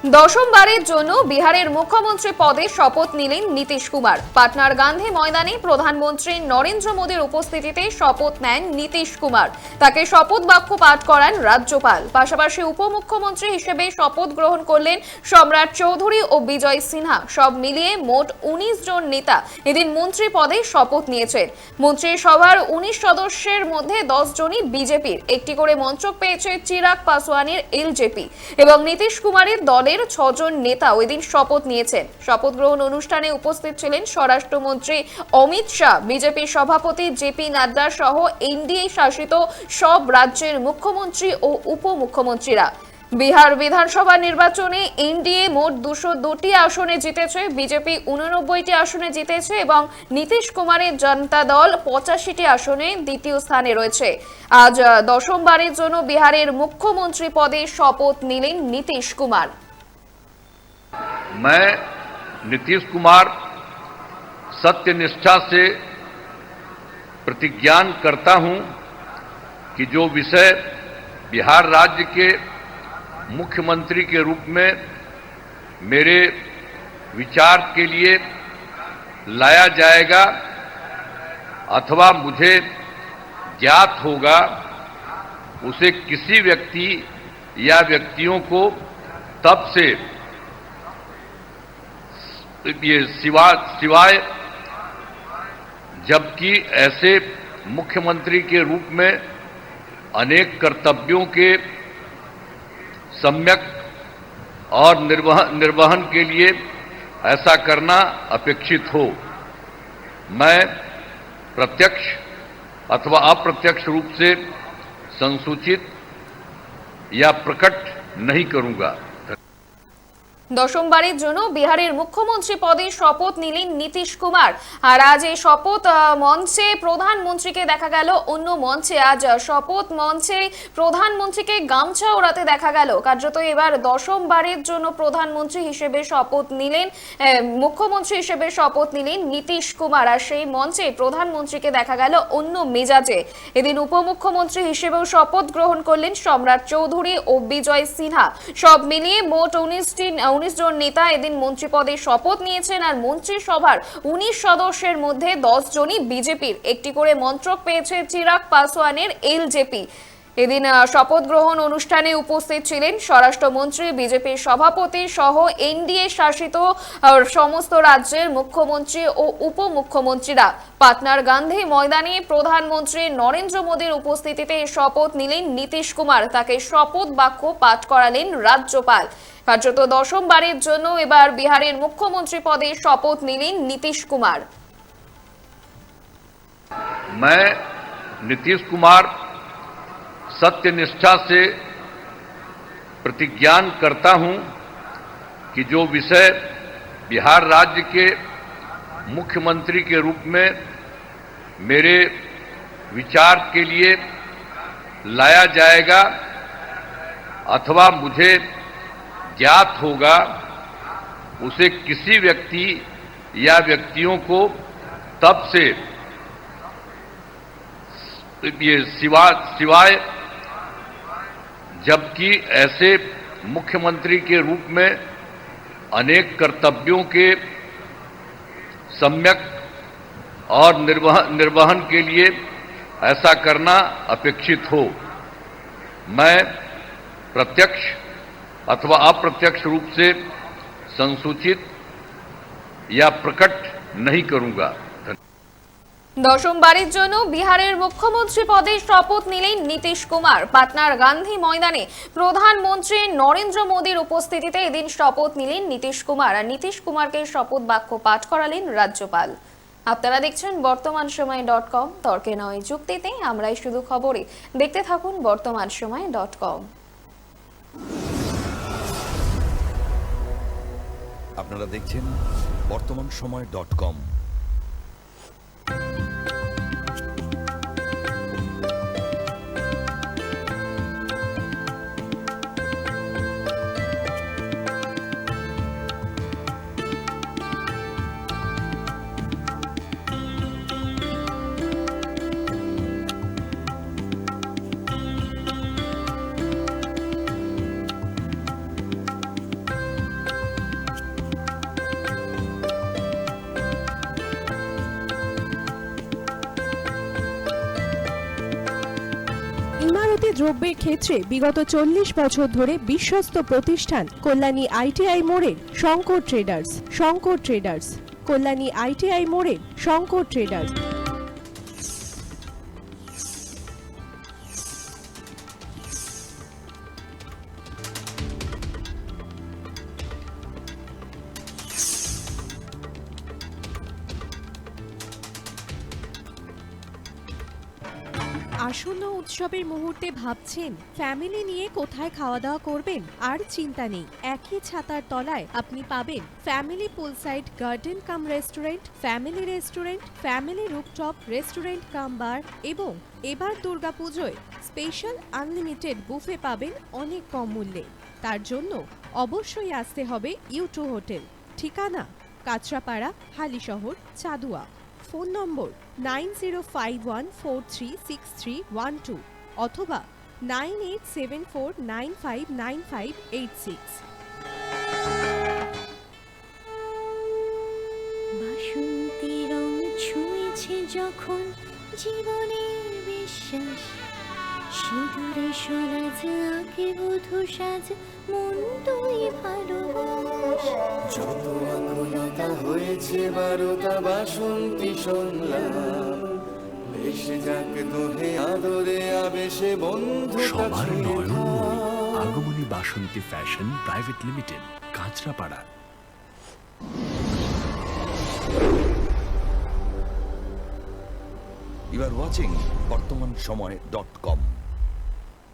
দশমবারের জন্য বিহারের মুখ্যমন্ত্রী পদে শপথ নিলেন নীতিশ কুমার। পাটনার গান্ধী ময়দানে প্রধানমন্ত্রী নরেন্দ্র মোদীর উপস্থিতিতে শপথ নেন নীতিশ কুমার। তাকে শপথ বাক্য পাঠ করান রাজ্যপাল। পাশাপাশি উপমুখ্যমন্ত্রী হিসেবে শপথ গ্রহণ করলেন সম্রাট চৌধুরী ও বিজয় সিনহা। সব মিলিয়ে মোট 19 জন নেতা এদিন মন্ত্রী পদে শপথ নিয়েছেন। মন্ত্রিসভার 19 সদস্যের মধ্যে 10 জনই বিজেপির। একটি করে মন্ত্রক পেয়েছে চিরাগ পাসওয়ানের এলজেপি এবং নীতিশ কুমারের দলের 6 জন নেতা ওই দিন শপথ নিয়েছেন। শপথ গ্রহণ অনুষ্ঠানে উপস্থিত ছিলেন স্বরাষ্ট্রমন্ত্রী অমিত শাহ, বিজেপি সভাপতি জেপি নাড্ডা সহ এনডিএ শাসিত সব রাজ্যের মুখ্যমন্ত্রী ও উপমুখ্যমন্ত্রীরা। বিহার বিধানসভা নির্বাচনে এনডিএ মোট 202টি আসনে জিতেছে, বিজেপি 89টি আসনে জিতেছে এবং নীতিশ কুমারের জনতা দল 85টি আসনে দ্বিতীয় স্থানে রয়েছে। আজ দশমবারের জন্য বিহারের মুখ্যমন্ত্রী পদে শপথ নিলেন নীতিশ কুমার। मैं नीतीश कुमार सत्यनिष्ठा से प्रतिज्ञान करता हूं कि जो विषय बिहार राज्य के मुख्यमंत्री के रूप में मेरे विचार के लिए लाया जाएगा अथवा मुझे ज्ञात होगा, उसे किसी व्यक्ति या व्यक्तियों को तब से ये सिवाय जबकि ऐसे मुख्यमंत्री के रूप में अनेक कर्तव्यों के सम्यक और निर्वहन के लिए ऐसा करना अपेक्षित हो, मैं प्रत्यक्ष अथवा अप्रत्यक्ष रूप से संसूचित या प्रकट नहीं करूंगा। দশমবারের জন্য বিহারের মুখ্যমন্ত্রী পদে শপথ নিলেন নীতিশ কুমার। আর আজ এই শপথ মঞ্চে প্রধানমন্ত্রীকে দেখা গেল, অন্য মঞ্চে আজ শপথ মঞ্চে প্রধানমন্ত্রীকে গামছা ওড়াতে দেখা গেল। কার্যত এবার দশমবারের জন্য প্রধানমন্ত্রী হিসেবে শপথ নিলেন, মুখ্যমন্ত্রী হিসেবে শপথ নিলেন নীতিশ কুমার। আর সেই মঞ্চে প্রধানমন্ত্রীকে দেখা গেল অন্য মেজাজে। এদিন উপমুখ্যমন্ত্রী হিসেবেও শপথ গ্রহণ করলেন সম্রাট চৌধুরী ও বিজয় সিনহা। সব মিলিয়ে মোট 19 জন নেতা এদিন মন্ত্রী পদে শপথ নিয়েছেন। আর মন্ত্রিসভার 19 সদস্যের মধ্যে 10 জনই বিজেপির। একটি করে মন্ত্রক পেয়েছে চিরাগ পাসওয়ানের এলজেপি। এদিন শপথ গ্রহণ অনুষ্ঠানে উপস্থিত ছিলেন স্বরাষ্ট্রমন্ত্রী, বিজেপির সভাপতি সহ এনডিএ শাসিত সমস্ত রাজ্যের মুখ্যমন্ত্রী ও উপমুখ্যমন্ত্রীরা। পাটনার গান্ধী ময়দানে প্রধানমন্ত্রী নরেন্দ্র মোদীর উপস্থিতিতে শপথ নিলেন নীতিশ কুমার। তাকে শপথ বাক্য পাঠ করালেন রাজ্যপাল। কার্যত দশমবারের জন্য এবার বিহারের মুখ্যমন্ত্রী পদে শপথ নিলেন নীতিশ কুমার। मैं नीतीश कुमार सत्यनिष्ठा से प्रतिज्ञान करता हूं कि जो विषय बिहार राज्य के मुख्यमंत्री के रूप में मेरे विचार के लिए लाया जाएगा अथवा मुझे ज्ञात होगा, उसे किसी व्यक्ति या व्यक्तियों को तब से ये सिवाय जबकि ऐसे मुख्यमंत्री के रूप में अनेक कर्तव्यों के सम्यक और निर्वहन के लिए ऐसा करना अपेक्षित हो, मैं प्रत्यक्ष अथवा अप्रत्यक्ष रूप से संसूचित या प्रकट नहीं करूंगा। দশমবারের জন্য বিহারের মুখ্যমন্ত্রী পদে শপথ নিলেন নীতিশ কুমার। পাটনার গান্ধী ময়দানে প্রধানমন্ত্রী নরেন্দ্র মোদীর উপস্থিতিতে এদিন শপথ নিলেন নীতিশ কুমার। আর নীতিশ কুমারকে শপথ বাক্য পাঠ করালেন রাজ্যপাল। আপনারা দেখছেন বর্তমানসময়.com, তর্কে নয় যুক্তিতে আমরাই শুধু খবরে। দেখতে থাকুন বর্তমানসময়.com। আপনারা দেখছেন বর্তমানসময়.com। দ্রব্যের ক্ষেত্রে বিগত 40 বছর ধরে বিশ্বস্ত প্রতিষ্ঠান কল্যাণী আইটিআই মোড়ের Shankar traders. Shankar traders, Kalyani ITI মোড়ের শঙ্কর ট্রেডার্স। আসন্ন উৎসবের মুহূর্তে ভাবছেন ফ্যামিলি নিয়ে কোথায় খাওয়া দাওয়া করবেন? আর চিন্তা নেই, একই ছাতার তলায় আপনি পাবেন family poolside garden cum restaurant, family rooftop restaurant cum bar এবং এবার দুর্গাপুজোয় স্পেশাল আনলিমিটেড বুফে পাবেন অনেক কম মূল্যে। তার জন্য অবশ্যই আসতে হবে ইউ2 হোটেল। ঠিকানা কাঁচরাপাড়া, হালিশহর, চাদুয়া। ফোন নম্বর 9051436312 অথবা 9874959586। বাসন্তী রং ছুঁয়েছে যখন জীবনের বিশ্বাস, সিঁদুরে সরাজ আঁকে বধূ সাজ, মন তুই ভালোবাস। যত আকুলতা হয়েছে বারোটা বাসন্তী শুনলাম, ভেসে যাক দোহে আদরে আবেশে বন্ধু সবার Nayan Agamani Basanti Fashion Private Limited, Kanchrapara. You are watching বর্তমান সময়.com